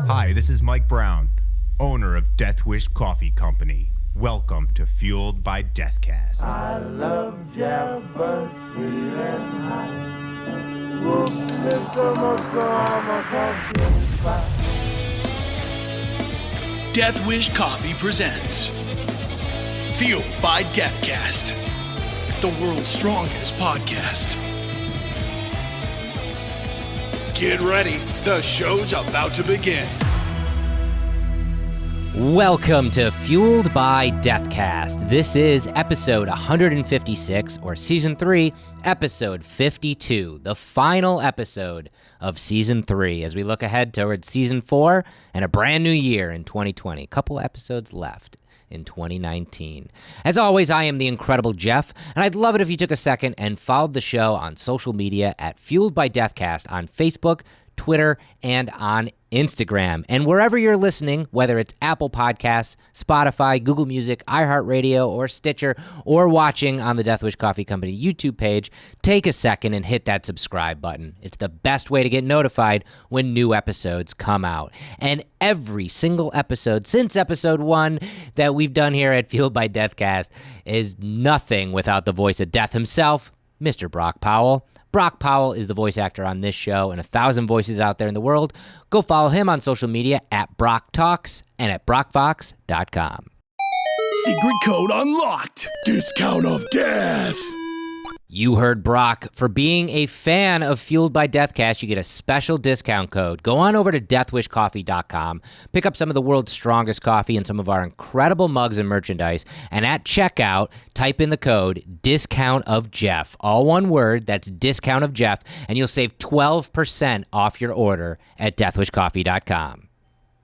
Hi, this is Mike Brown, owner of Death Wish Coffee Company. Welcome to Fueled by Deathcast. I love Jeff, but sweet and high. Whoop, Mr. Motorama coffee. Death Wish Coffee presents Fueled by Deathcast, the world's strongest podcast. Get ready, the show's about to begin. Welcome to Fueled by Deathcast. This is episode 156, or season 3, episode 52, the final episode of season 3 as we look ahead towards season 4 and a brand new year in 2020. A couple episodes left in 2019. As always, I am the incredible Jeff, and I'd love it if you took a second and followed the show on social media at Fueled by Deathcast on Facebook, Twitter, and on Instagram. And wherever you're listening, whether it's Apple Podcasts, Spotify, Google Music, iHeartRadio, or Stitcher, or watching on the Death Wish Coffee Company YouTube page, take a second and hit that subscribe button. It's the best way to get notified when new episodes come out. And every single episode since episode 1 that we've done here at Fueled by Deathcast is nothing without the voice of death himself, Mr. Brock Powell. Brock Powell is the voice actor on this show and 1,000 voices out there in the world. Go follow him on social media at Brock Talks and at BrockFox.com. Secret code unlocked. Discount of death. You heard Brock. For being a fan of Fueled by Deathcast, you get a special discount code. Go on over to deathwishcoffee.com, pick up some of the world's strongest coffee and some of our incredible mugs and merchandise, and at checkout, type in the code discount of Jeff. All one word, that's discount of Jeff, and you'll save 12% off your order at deathwishcoffee.com.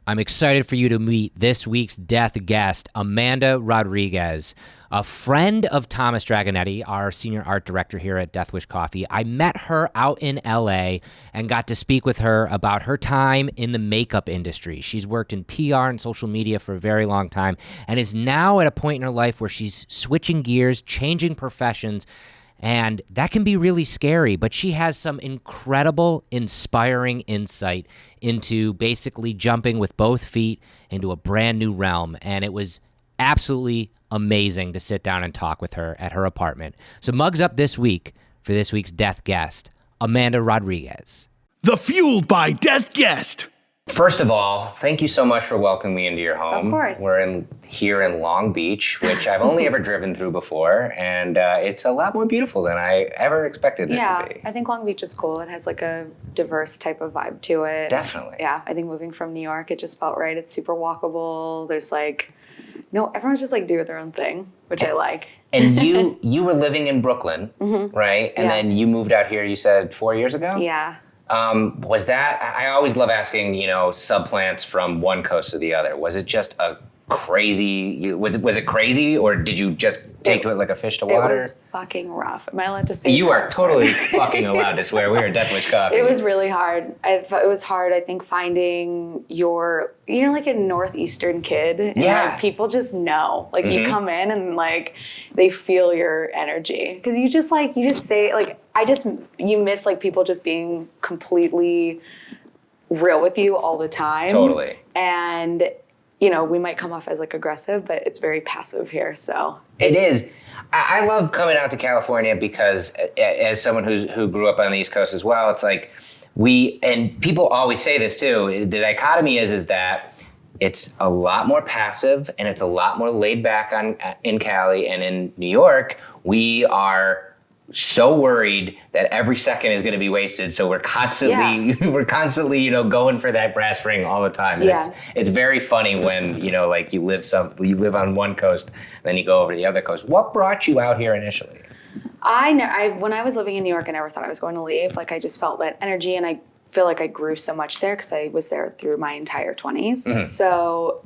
I'm excited for you to meet this week's death guest, Amanda Rodriguez, a friend of Thomas Dragonetti, our senior art director here at Death Wish Coffee. I met her out in LA and got to speak with her about her time in the makeup industry. She's worked in PR and social media for a very long time and is now at a point in her life where she's switching gears, changing professions, and that can be really scary, but she has some incredible, inspiring insight into basically jumping with both feet into a brand new realm. And it was absolutely amazing to sit down and talk with her at her apartment. So mugs up this week for this week's death guest, Amanda Rodriguez. The Fueled by Death guest. First of all, thank you so much for welcoming me into your home. Of course. We're here in Long Beach, which I've only ever driven through before, and it's a lot more beautiful than I ever expected it to be. Yeah, I think Long Beach is cool. It has like a diverse type of vibe to it. Definitely. Yeah, I think moving from New York, it just felt right. It's super walkable. There's like, no, everyone's just like doing their own thing, which I like. And you were living in Brooklyn, right? And then you moved out here, you said 4 years ago? Yeah. Was that, I always love asking, subplants from one coast to the other. Was it just a crazy, was it crazy, or did you just take to it like a fish to water? It was fucking rough. Am I allowed to say You that? are totally fucking allowed to swear. We are Death Wish Coffee. It was really hard. It was hard, I think, finding you're like a Northeastern kid. And like, people just know. Like you come in and like they feel your energy. Because you just say, like, you miss like people just being completely real with you all the time. Totally. And we might come off as like aggressive, but it's very passive here. So it is. I love coming out to California because as someone who grew up on the East Coast as well, it's like and people always say this too, the dichotomy is that it's a lot more passive and it's a lot more laid back in Cali, and in New York, we are so worried that every second is going to be wasted. So we're constantly, going for that brass ring all the time. And it's very funny when, like you live on one coast, then you go over to the other coast. What brought you out here initially? When I was living in New York, I never thought I was going to leave. Like I just felt that energy, and I feel like I grew so much there because I was there through my entire 20s. So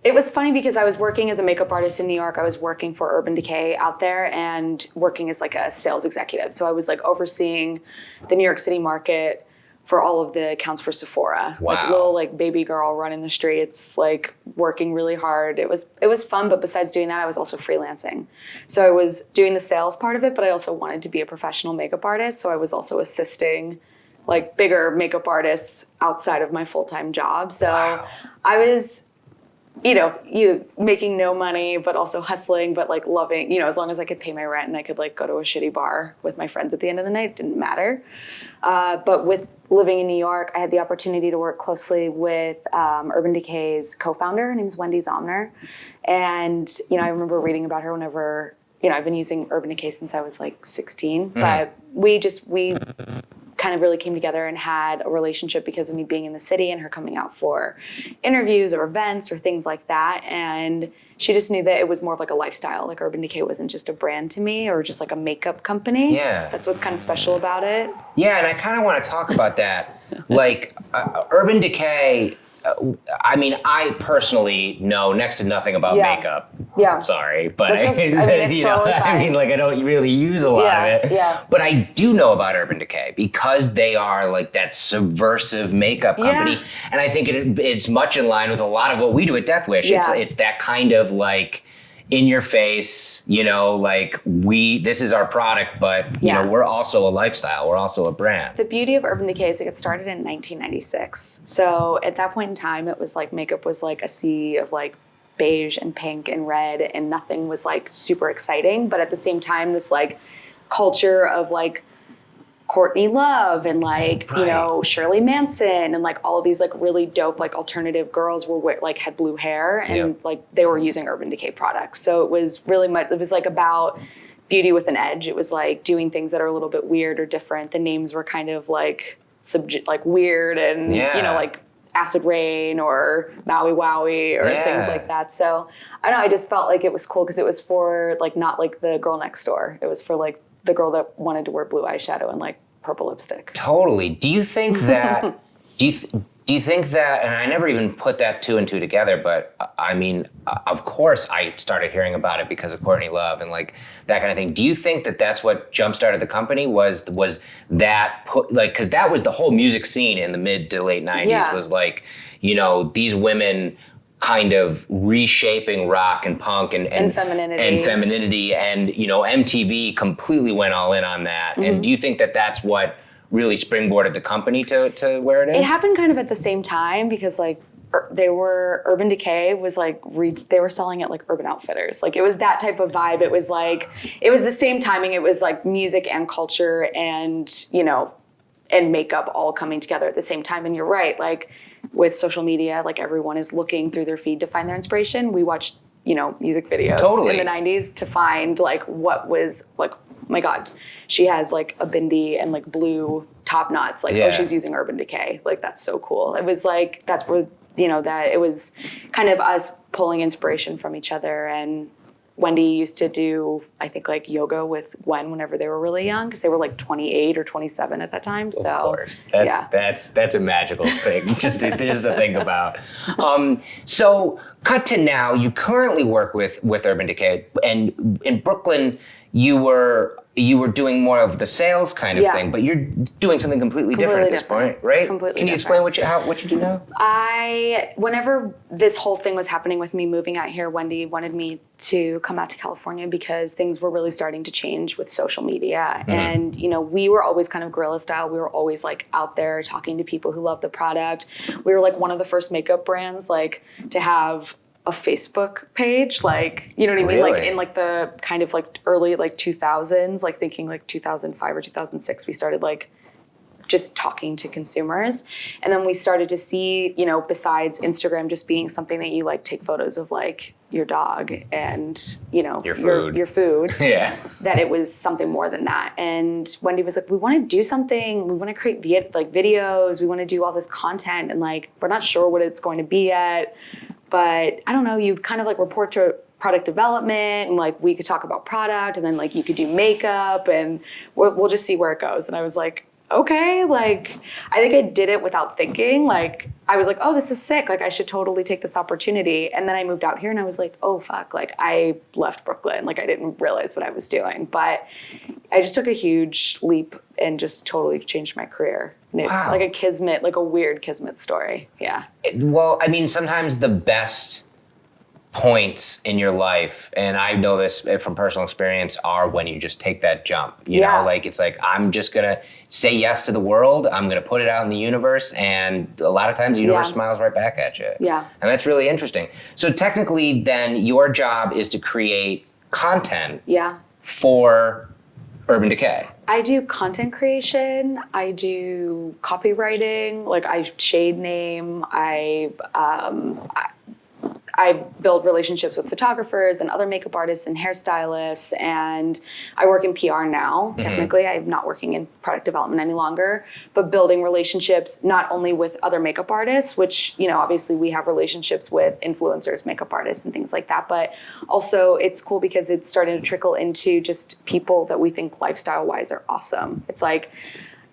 it was funny because I was working as a makeup artist in New York. I was working for Urban Decay out there and working as like a sales executive. So I was like overseeing the New York City market for all of the accounts for Sephora. Wow. Like little like baby girl running the streets, like working really hard. It was fun, but besides doing that, I was also freelancing. So I was doing the sales part of it, but I also wanted to be a professional makeup artist. So I was also assisting like bigger makeup artists outside of my full-time job. So Wow. I was, you making no money, but also hustling, but like loving, as long as I could pay my rent and I could like go to a shitty bar with my friends at the end of the night, it didn't matter. But with living in New York, I had the opportunity to work closely with Urban Decay's co-founder. Her name's Wendy Zomner. And, I remember reading about her whenever, I've been using Urban Decay since I was like 16, but we kind of really came together and had a relationship because of me being in the city and her coming out for interviews or events or things like that. And she just knew that it was more of like a lifestyle. Like Urban Decay wasn't just a brand to me or just like a makeup company. Yeah. That's what's kind of special about it. Yeah, and I kind of want to talk about that. Like, Urban Decay, I personally know next to nothing about makeup. Yeah. Sorry, but That's okay. It's totally fine. I don't really use a lot of it. Yeah. But I do know about Urban Decay because they are like that subversive makeup company, Yeah. and I think it's much in line with a lot of what we do at Death Wish. Yeah. It's that kind of like in your face, like this is our product, but we're also a lifestyle. We're also a brand. The beauty of Urban Decay is it got started in 1996. So at that point in time, it was like makeup was like a sea of like beige and pink and red, and nothing was like super exciting. But at the same time, this like culture of like Courtney Love and like, Shirley Manson and like all of these like really dope like alternative girls were like had blue hair and like they were using Urban Decay products. So it was really much, it was like about beauty with an edge. It was like doing things that are a little bit weird or different. The names were kind of like weird and, like Acid Rain or Maui Wowie or things like that. So I don't know, I just felt like it was cool because it was for like not like the girl next door. It was for like the girl that wanted to wear blue eyeshadow and like purple lipstick. Totally. Do you think that? do you think that? And I never even put that two and two together. But of course, I started hearing about it because of Courtney Love and like that kind of thing. Do you think that that's what jump-started the company? Was that because that was the whole music scene in the mid to late '90s? Yeah. Was like these women kind of reshaping rock and punk and femininity and MTV completely went all in on that. Mm-hmm. And do you think that that's what really springboarded the company to where it is? It happened kind of at the same time because like Urban Decay was like they were selling at like Urban Outfitters. Like it was that type of vibe. It was like it was the same timing. It was like music and culture and and makeup all coming together at the same time. And you're right, like with social media, like everyone is looking through their feed to find their inspiration. We watched, music videos in the 90s to find like what was like, oh my God, she has like a bindi and like blue top knots. Like, oh, she's using Urban Decay. Like, that's so cool. It was like, that's where, that it was kind of us pulling inspiration from each other. And Wendy used to do, I think, like yoga with Gwen whenever they were really young because they were like 28 or 27 at that time. So, of course, that's a magical thing just to think about. So, cut to now. You currently work with Urban Decay, and in Brooklyn, you were doing more of the sales kind of thing, but you're doing something completely different at this point, right? Completely Can you explain what you do now? Whenever this whole thing was happening with me moving out here, Wendy wanted me to come out to California because things were really starting to change with social media. Mm-hmm. And, we were always kind of guerrilla style. We were always like out there talking to people who love the product. We were like one of the first makeup brands like to have a Facebook page, like, you know what I mean? Really? Like in like the kind of like early like 2000s, like thinking like 2005 or 2006, we started like just talking to consumers. And then we started to see, besides Instagram just being something that you like take photos of like your dog and, your food, yeah, that it was something more than that. And Wendy was like, we want to do something. We want to create videos. We want to do all this content. And like, we're not sure what it's going to be yet. But I don't know, you'd kind of like report to product development and like we could talk about product and then like you could do makeup and we'll just see where it goes. And I was like, okay, like I think I did it without thinking. Like I was like, oh, this is sick. Like I should totally take this opportunity. And then I moved out here and I was like, oh fuck, like I left Brooklyn. Like I didn't realize what I was doing. But I just took a huge leap and just totally changed my career. And it's like a kismet, like a weird kismet story. Yeah. Well, I mean, sometimes the best points in your life, and I know this from personal experience, are when you just take that jump. You know, like it's like, I'm just gonna say yes to the world. I'm gonna put it out in the universe, and a lot of times the universe smiles right back at you. Yeah. And that's really interesting. So technically, then your job is to create content. For Urban Decay. I do content creation. I do copywriting. Like I shade name. I build relationships with photographers and other makeup artists and hairstylists, and I work in PR now. Technically, I'm not working in product development any longer, but building relationships not only with other makeup artists, which, you know, obviously we have relationships with influencers, makeup artists and things like that, but also it's cool because it's starting to trickle into just people that we think lifestyle-wise are awesome. It's like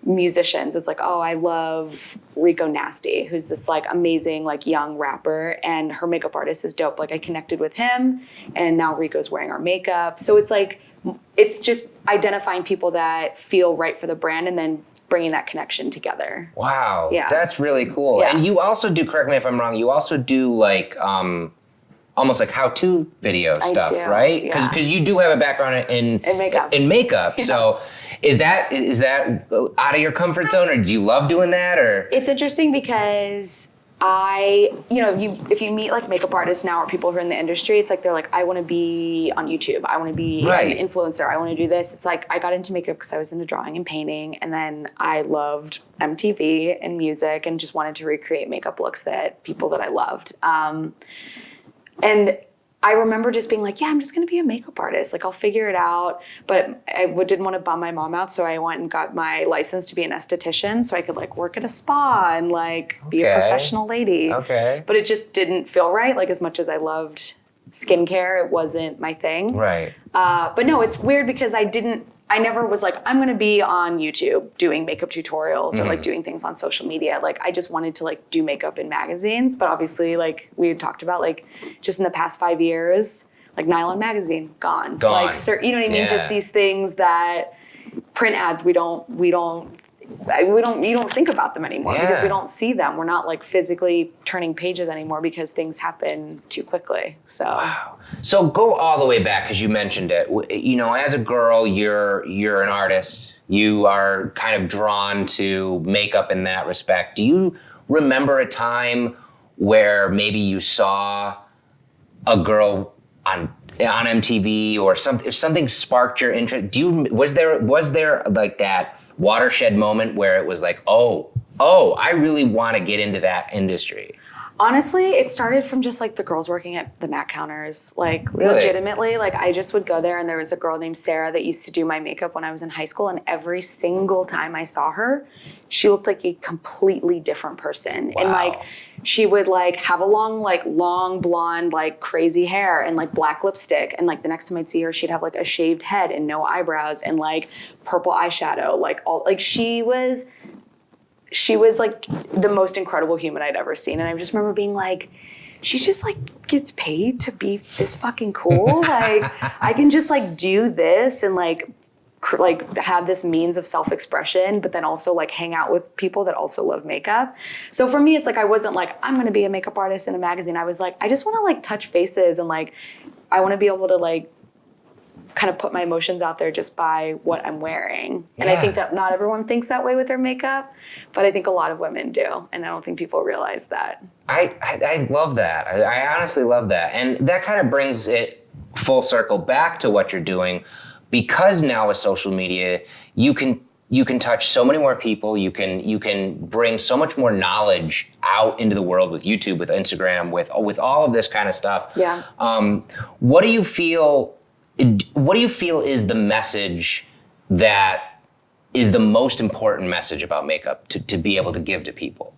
musicians. It's like, oh, I love Rico Nasty, who's this like amazing like young rapper, and her makeup artist is dope. Like I connected with him, and now Rico's wearing our makeup. So it's like, it's just identifying people that feel right for the brand and then bringing that connection together. Wow. Yeah. That's really cool. Yeah. And you also do, correct me if I'm wrong, you also do like almost like how-to video stuff, right? Because you do have a background in makeup. Yeah. So is that out of your comfort zone, or do you love doing that? Or it's interesting because if you meet like makeup artists now or people who are in the industry, it's like they're like, I want to be on YouTube, I want to be an influencer, I want to do this. It's like I got into makeup because I was into drawing and painting, and then I loved MTV and music and just wanted to recreate makeup looks that people that I loved. And I remember just being like, yeah, I'm just going to be a makeup artist. Like, I'll figure it out. But I didn't want to bum my mom out, so I went and got my license to be an esthetician so I could, like, work at a spa and, like, be a professional lady. Okay. But it just didn't feel right. Like, as much as I loved skincare, it wasn't my thing. Right. But no, it's weird because I never was like, I'm going to be on YouTube doing makeup tutorials or like doing things on social media. Like I just wanted to like do makeup in magazines. But obviously, like we had talked about, like just in the past 5 years, like Nylon magazine, gone. Like, you know what I mean? Yeah. Just these things that print ads, you don't think about them anymore because we don't see them. We're not like physically turning pages anymore because things happen too quickly. So. Wow. So go all the way back, because you mentioned it. You know, as a girl, you're an artist. You are kind of drawn to makeup in that respect. Do you remember a time where maybe you saw a girl on MTV or if something sparked your interest? Was there like that watershed moment where it was like, oh, I really want to get into that industry? Honestly, it started from just like the girls working at the Mac counters. Like legitimately, like I just would go there, and there was a girl named Sarah that used to do my makeup when I was in high school, and every single time I saw her, she looked like a completely different person. Wow. And like she would like have a long blonde, like crazy hair and like black lipstick. And like the next time I'd see her, she'd have like a shaved head and no eyebrows and like purple eyeshadow. She was like the most incredible human I'd ever seen. And I just remember being like, she just like gets paid to be this fucking cool. Like I can just like do this and like have this means of self-expression, but then also like hang out with people that also love makeup. So for me, it's like, I wasn't like, I'm going to be a makeup artist in a magazine. I was like, I just want to like touch faces and like, I want to be able to like kind of put my emotions out there just by what I'm wearing. And I think that not everyone thinks that way with their makeup, but I think a lot of women do. And I don't think people realize that. I love that. I honestly love that. And that kind of brings it full circle back to what you're doing, because now with social media, you can touch so many more people. You can bring so much more knowledge out into the world with YouTube, with Instagram, with all of this kind of stuff. Yeah. What do you feel is the message that is the most important message about makeup to be able to give to people?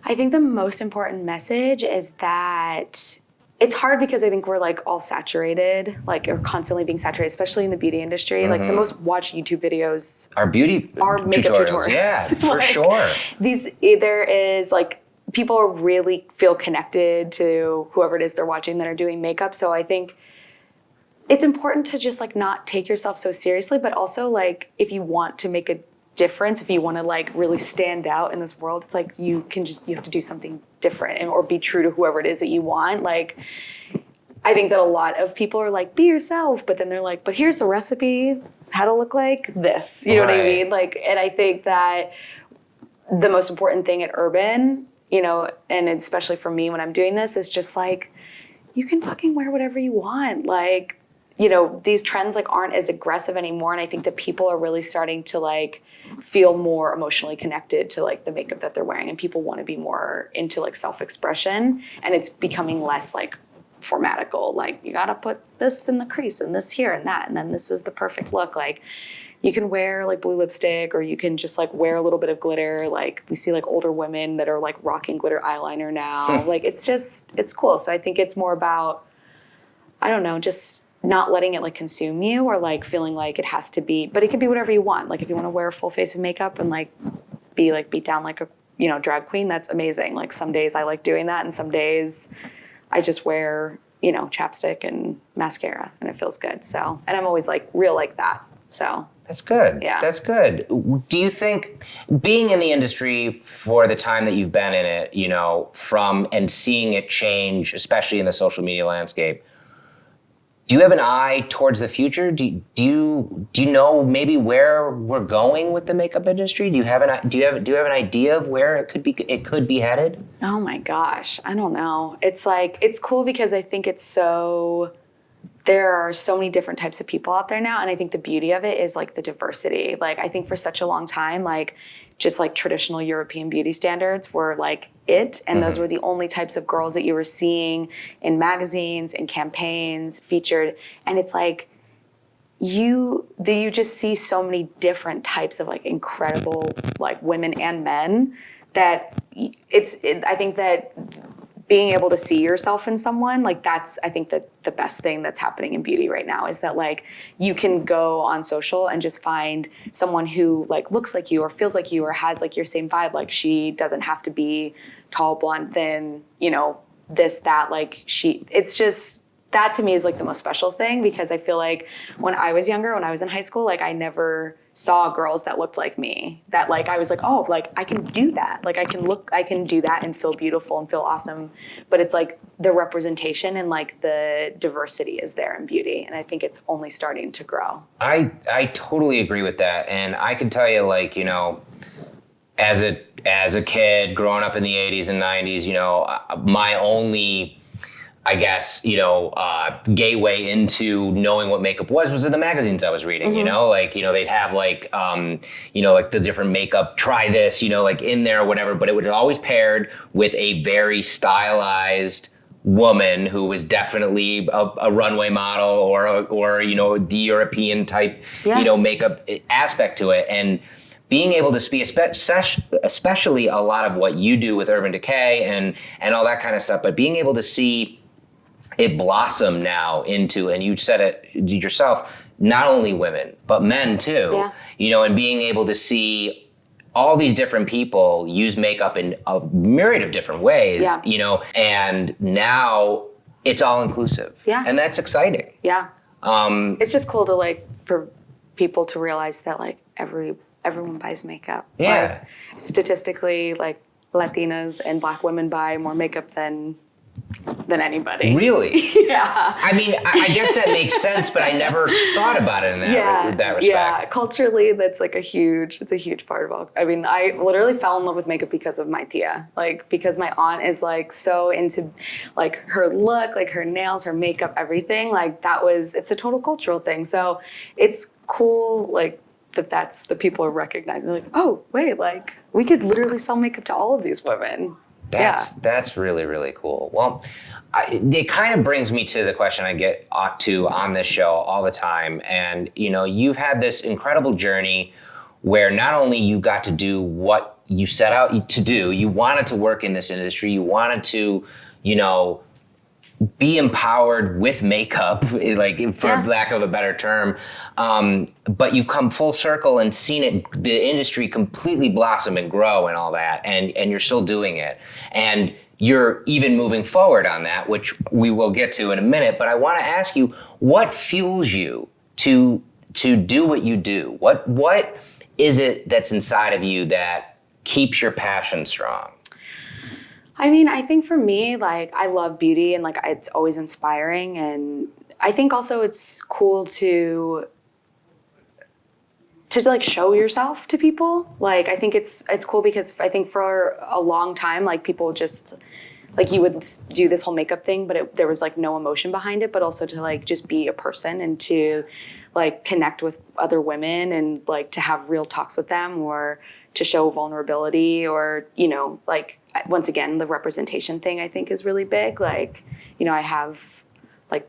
I think the most important message is that it's hard because I think we're like all saturated, like are constantly being saturated, especially in the beauty industry. Mm-hmm. Like the most watched YouTube videos are makeup tutorials. Yeah, for sure. There is like, people really feel connected to whoever it is they're watching that are doing makeup. So I think it's important to just like not take yourself so seriously, but also like if you want to make a difference, if you want to like really stand out in this world, it's like you have to do something different or be true to whoever it is that you want. Like, I think that a lot of people are like, be yourself, but then they're like, but here's the recipe, how to look like this. You know what I mean? Like, and I think that the most important thing at Urban, you know, and especially for me when I'm doing this, is just like, you can fucking wear whatever you want. Like, you know, these trends like aren't as aggressive anymore. And I think that people are really starting to like feel more emotionally connected to like the makeup that they're wearing, and people want to be more into like self-expression, and it's becoming less like formatical. Like, you gotta put this in the crease and this here and that, and then this is the perfect look. Like, you can wear like blue lipstick, or you can just like wear a little bit of glitter. Like, we see like older women that are like rocking glitter eyeliner now. Like, it's cool. So I think it's more about, I don't know, just not letting it like consume you, or like feeling like it has to be, but it can be whatever you want. Like, if you want to wear a full face of makeup and like beat down like a, you know, drag queen, that's amazing. Like, some days I like doing that, and some days I just wear, you know, chapstick and mascara, and it feels good. So, and I'm always like real like that. So that's good. Yeah. That's good. Do you think, being in the industry for the time that you've been in it, you know, and seeing it change, especially in the social media landscape, do you have an eye towards the future? Do you know maybe where we're going with the makeup industry? Do you have an idea of where it could be headed? Oh my gosh, I don't know. It's like, it's cool because I think there are so many different types of people out there now, and I think the beauty of it is like the diversity. Like, I think for such a long time, like just like traditional European beauty standards were like it, and those were the only types of girls that you were seeing in magazines and campaigns featured. And it's like, you just see so many different types of like incredible like women and men, that I think that being able to see yourself in someone, like, that's, I think that the best thing that's happening in beauty right now is that like you can go on social and just find someone who like looks like you or feels like you or has like your same vibe. Like, she doesn't have to be tall, blonde, thin, you know, this, that, like it's just, that to me is like the most special thing, because I feel like when I was younger, when I was in high school, like I never saw girls that looked like me, that like I was like, oh, like I can do that. Like I can do that and feel beautiful and feel awesome. But it's like the representation and like the diversity is there in beauty. And I think it's only starting to grow. I totally agree with that. And I can tell you, like, you know, as a kid growing up in the 80s and 90s, you know, my only, I guess, you know, gateway into knowing what makeup was in the magazines I was reading, you know, like, you know, they'd have like, you know, like the different makeup, try this, you know, like in there or whatever, but it was always paired with a very stylized woman who was definitely a runway model or, you know, the European type, you know, makeup aspect to it. And being able to see, especially a lot of what you do with Urban Decay and all that kind of stuff, but being able to see it blossom now into, and you said it yourself, not only women, but men too, you know, and being able to see all these different people use makeup in a myriad of different ways, you know, and now it's all inclusive. Yeah. And that's exciting. Yeah. It's just cool to like, for people to realize that like everyone buys makeup. Yeah. Like, statistically, like Latinas and Black women buy more makeup than anybody. Really? Yeah. I mean, I guess that makes sense, but I never thought about it in that respect. Yeah, culturally, that's like it's a huge part of all. I mean, I literally fell in love with makeup because of my tia. Like, because my aunt is like so into like her look, like her nails, her makeup, everything. Like, it's a total cultural thing. So it's cool, like, that's the people are recognizing, like, oh, wait, like, we could literally sell makeup to all of these women. That's really, really cool. Well, it kind of brings me to the question I get to on this show all the time. And, you know, you've had this incredible journey where not only you got to do what you set out to do, you wanted to work in this industry, you wanted to, you know, be empowered with makeup, like, for lack of a better term. But you've come full circle and seen the industry completely blossom and grow and all that. And you're still doing it. And you're even moving forward on that, which we will get to in a minute. But I want to ask you, what fuels you to do what you do? What is it that's inside of you that keeps your passion strong? I mean, I think for me, like, I love beauty and like it's always inspiring. And I think also it's cool to like show yourself to people. Like, I think it's cool because I think for a long time, like, people just like, you would do this whole makeup thing, but there was like no emotion behind it, but also to like just be a person and to like connect with other women and like to have real talks with them, or to show vulnerability, or, you know, like, once again, the representation thing I think is really big. Like, you know, I have like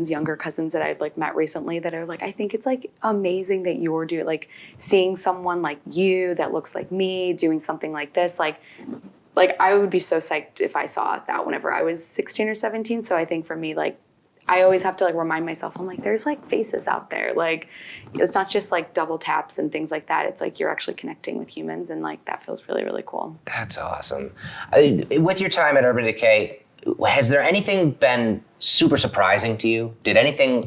younger cousins that I've like met recently that are like, I think it's like amazing that you're doing, like, seeing someone like you that looks like me doing something like this. Like I would be so psyched if I saw that whenever I was 16 or 17. So I think for me, like, I always have to like remind myself, I'm like, there's like faces out there. Like, it's not just like double taps and things like that. It's like you're actually connecting with humans, and like that feels really, really cool. That's awesome. With your time at Urban Decay, has there anything been super surprising to you?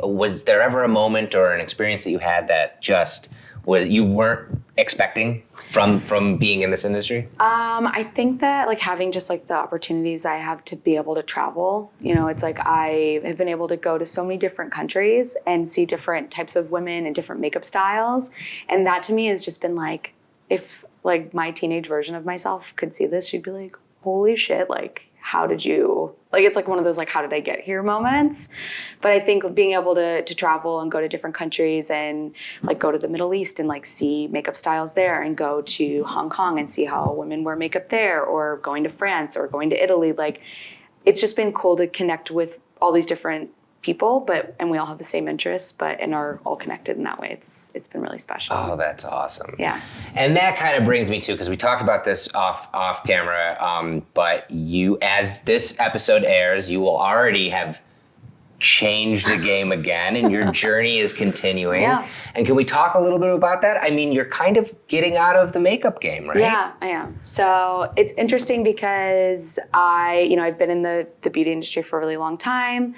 Was there ever a moment or an experience that you had that just you weren't expecting from being in this industry? I think that like having just like the opportunities I have to be able to travel, you know, it's like I have been able to go to so many different countries and see different types of women and different makeup styles. And that to me has just been like, if like my teenage version of myself could see this, she'd be like, holy shit, like, how did you, like, it's like one of those like, how did I get here moments. But I think being able to travel and go to different countries and like go to the Middle East and like see makeup styles there, and go to Hong Kong and see how women wear makeup there, or going to France or going to Italy, like, it's just been cool to connect with all these different people, and we all have the same interests, and are all connected in that way. It's been really special. Oh, that's awesome. Yeah. And that kind of brings me to, because we talked about this off camera, but you, as this episode airs, you will already have changed the game again, and your journey is continuing. Yeah. And can we talk a little bit about that? I mean, you're kind of getting out of the makeup game, right? Yeah, I am. So it's interesting because I've been in the beauty industry for a really long time.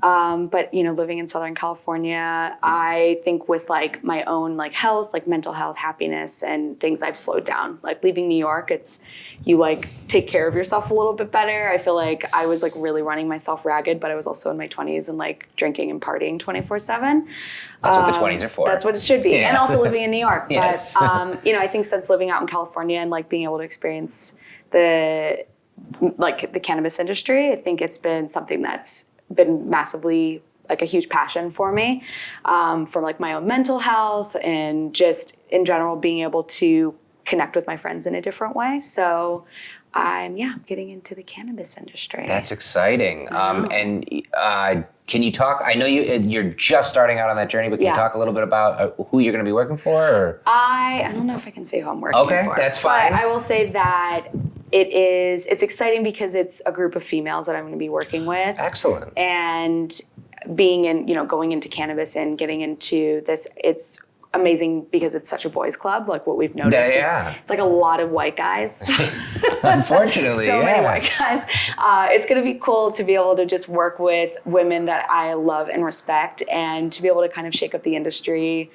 But, you know, living in Southern California, I think with like my own like health, like mental health, happiness and things, I've slowed down. Like leaving New York, you like take care of yourself a little bit better. I feel like I was like really running myself ragged, but I was also in my 20s and like drinking and partying 24/7. That's what the 20s are for. That's what it should be. Yeah. And also living in New York. Yes. But, you know, I think since living out in California and like being able to experience the cannabis industry, I think it's been something that's been massively like a huge passion for me, for like my own mental health and just in general being able to connect with my friends in a different way. So I'm getting into the cannabis industry. That's exciting. And can you talk, I know you're just starting out on that journey, but can you talk a little bit about who you're going to be working for? Or? I don't know if I can say who I'm working for. Okay, that's fine. But I will say that it's exciting because it's a group of females that I'm going to be working with. Excellent. And going into cannabis and getting into this, it's amazing because it's such a boys' club. Like what we've noticed is it's like a lot of white guys. Unfortunately, so many white guys. It's going to be cool to be able to just work with women that I love and respect, and to be able to kind of shake up the industry,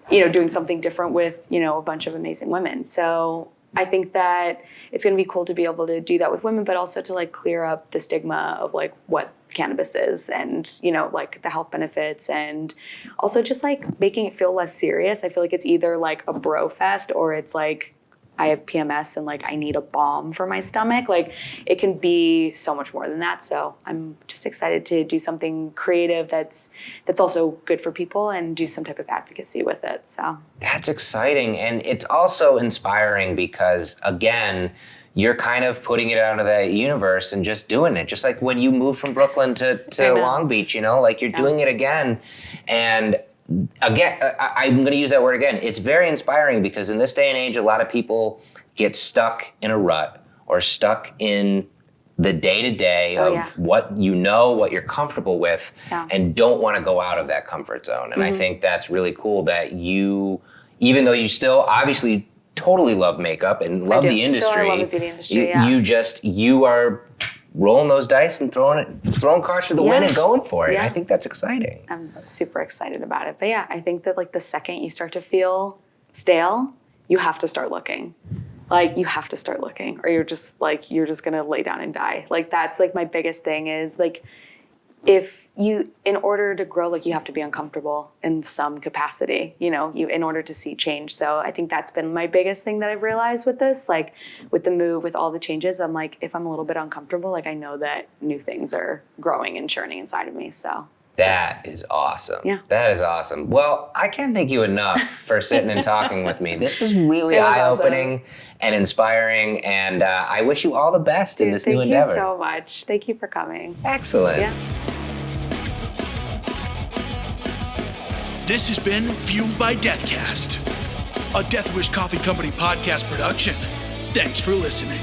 you know, doing something different with, you know, a bunch of amazing women. So I think that it's going to be cool to be able to do that with women, but also to like clear up the stigma of like what cannabis is, and, you know, like the health benefits, and also just like making it feel less serious. I feel like it's either like a bro fest or it's like I have PMS and like I need a balm for my stomach. Like it can be so much more than that. So I'm just excited to do something creative that's also good for people and do some type of advocacy with it. So that's exciting. And it's also inspiring because, again, you're kind of putting it out of the universe and just doing it. Just like when you moved from Brooklyn to Long Beach, you know, like you're doing it again. And again, I'm going to use that word again. It's very inspiring because in this day and age, a lot of people get stuck in a rut or stuck in the day-to-day of what you know, what you're comfortable with, and don't want to go out of that comfort zone. And I think that's really cool that you, even though you still obviously totally love makeup and love the industry, still love the beauty industry, you are rolling those dice and throwing caution to the wind and going for it. I think that's exciting. I'm super excited about it. But yeah, I think that like the second you start to feel stale, you have to start looking. Like, you have to start looking, or you're just going to lay down and die. Like, that's like my biggest thing is like, in order to grow, like, you have to be uncomfortable in some capacity, in order to see change. So I think that's been my biggest thing that I've realized with this, like with the move, with all the changes. I'm like, if I'm a little bit uncomfortable, like, I know that new things are growing and churning inside of me. So that is awesome. Yeah. That is awesome. Well, I can't thank you enough for sitting and talking with me. This was really It was eye-opening and inspiring, and I wish you all the best in this new endeavor. Thank you so much. Thank you for coming. Excellent. Yeah. This has been Fueled by Deathcast, a Death Wish Coffee Company podcast production. Thanks for listening.